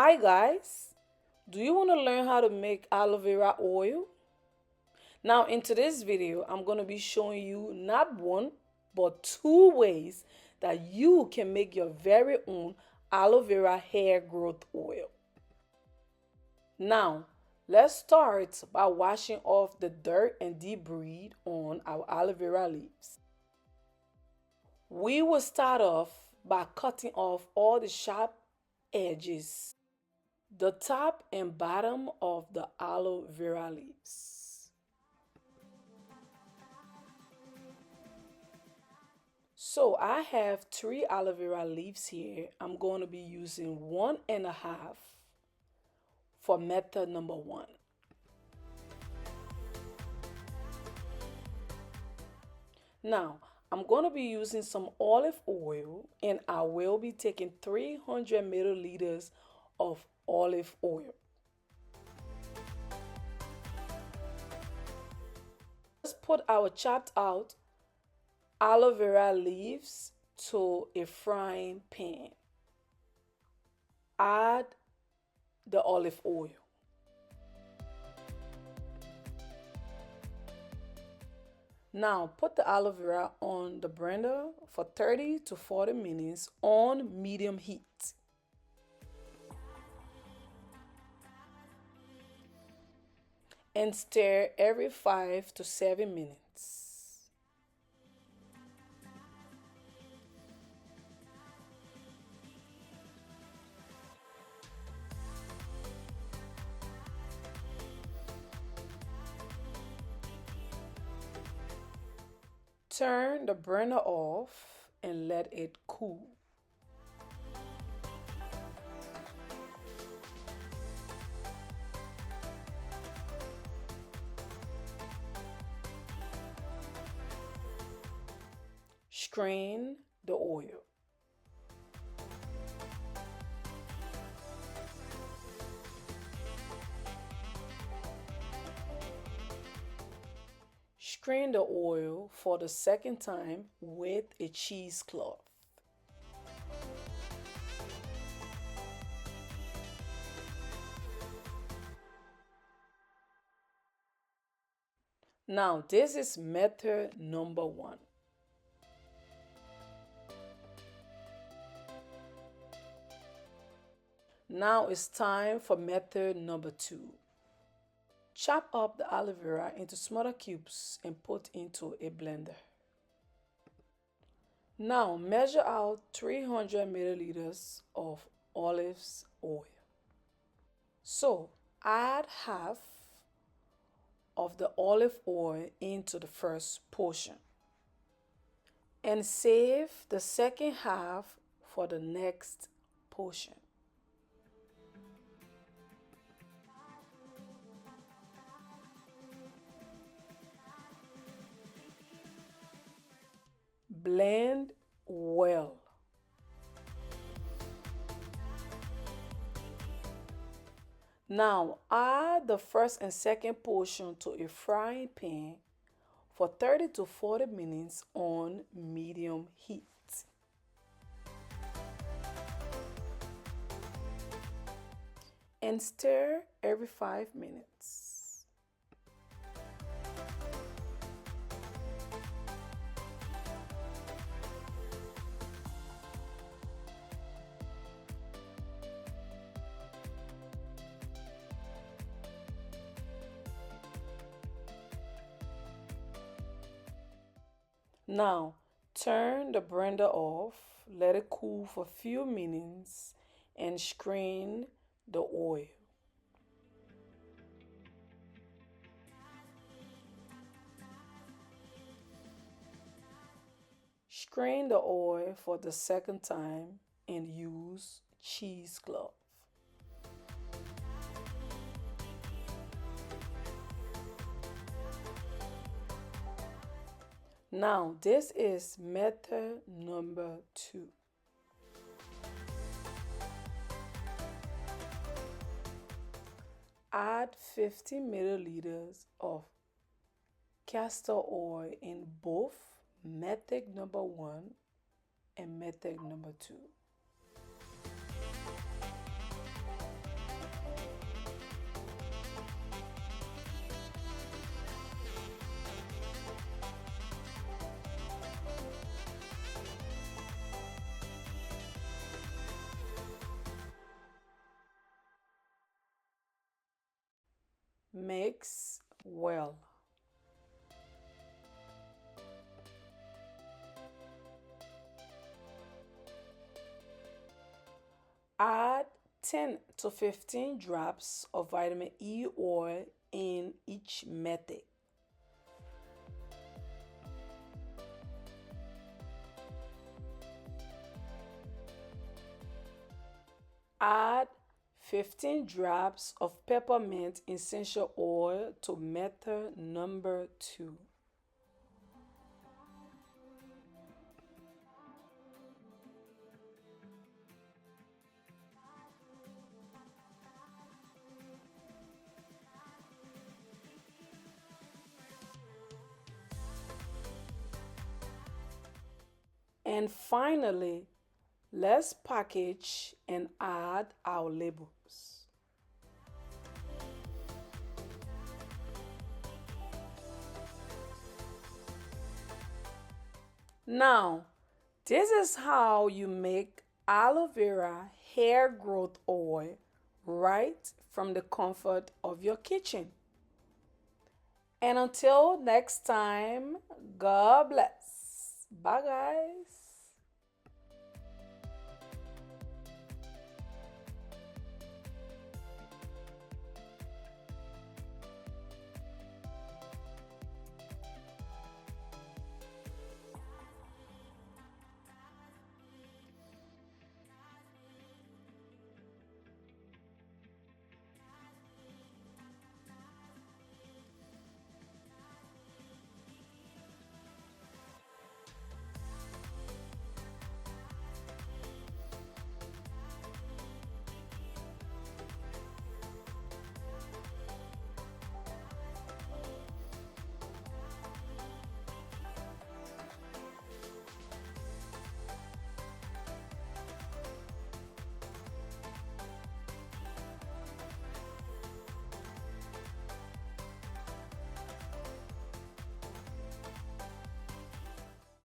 Hi guys, do you want to learn how to make aloe vera oil? Now in today's video, I'm going to be showing you not one, but two ways that you can make your very own aloe vera hair growth oil. Now, let's start by washing off the dirt and debris on our aloe vera leaves. We will start off by cutting off all the sharp edges, the top and bottom of the aloe vera leaves. So I have 3 aloe vera leaves here. I'm going to be using 1.5 for method number 1. Now, I'm going to be using some olive oil and I will be taking 300 milliliters of olive oil. Let's put our chopped out aloe vera leaves to a frying pan. Add the olive oil. Now put the aloe vera on the blender for 30 to 40 minutes on medium heat. And stir every 5 to 7 minutes. Turn the burner off and let it cool. Strain the oil. Strain the oil for the second time with a cheesecloth. Now this is method number 1. Now it's time for method number 2. Chop up the aloe vera into smaller cubes and put into a blender. Now measure out 300 milliliters of olive oil. So add half of the olive oil into the first portion and save the second half for the next portion. Blend well. Now add the first and second portion to a frying pan for 30 to 40 minutes on medium heat. And stir every 5 minutes. Now, turn the blender off, let it cool for a few minutes, and strain the oil. Strain the oil for the second time and use cheesecloth. Now, this is method number 2. Add 50 milliliters of castor oil in both method number 1 and method number 2. Mix well. Add 10 to 15 drops of vitamin E oil in each method. Add 15 drops of peppermint essential oil to method number 2. And finally, let's package and add our labels. Now, this is how you make aloe vera hair growth oil right from the comfort of your kitchen. And until next time, God bless. Bye, guys.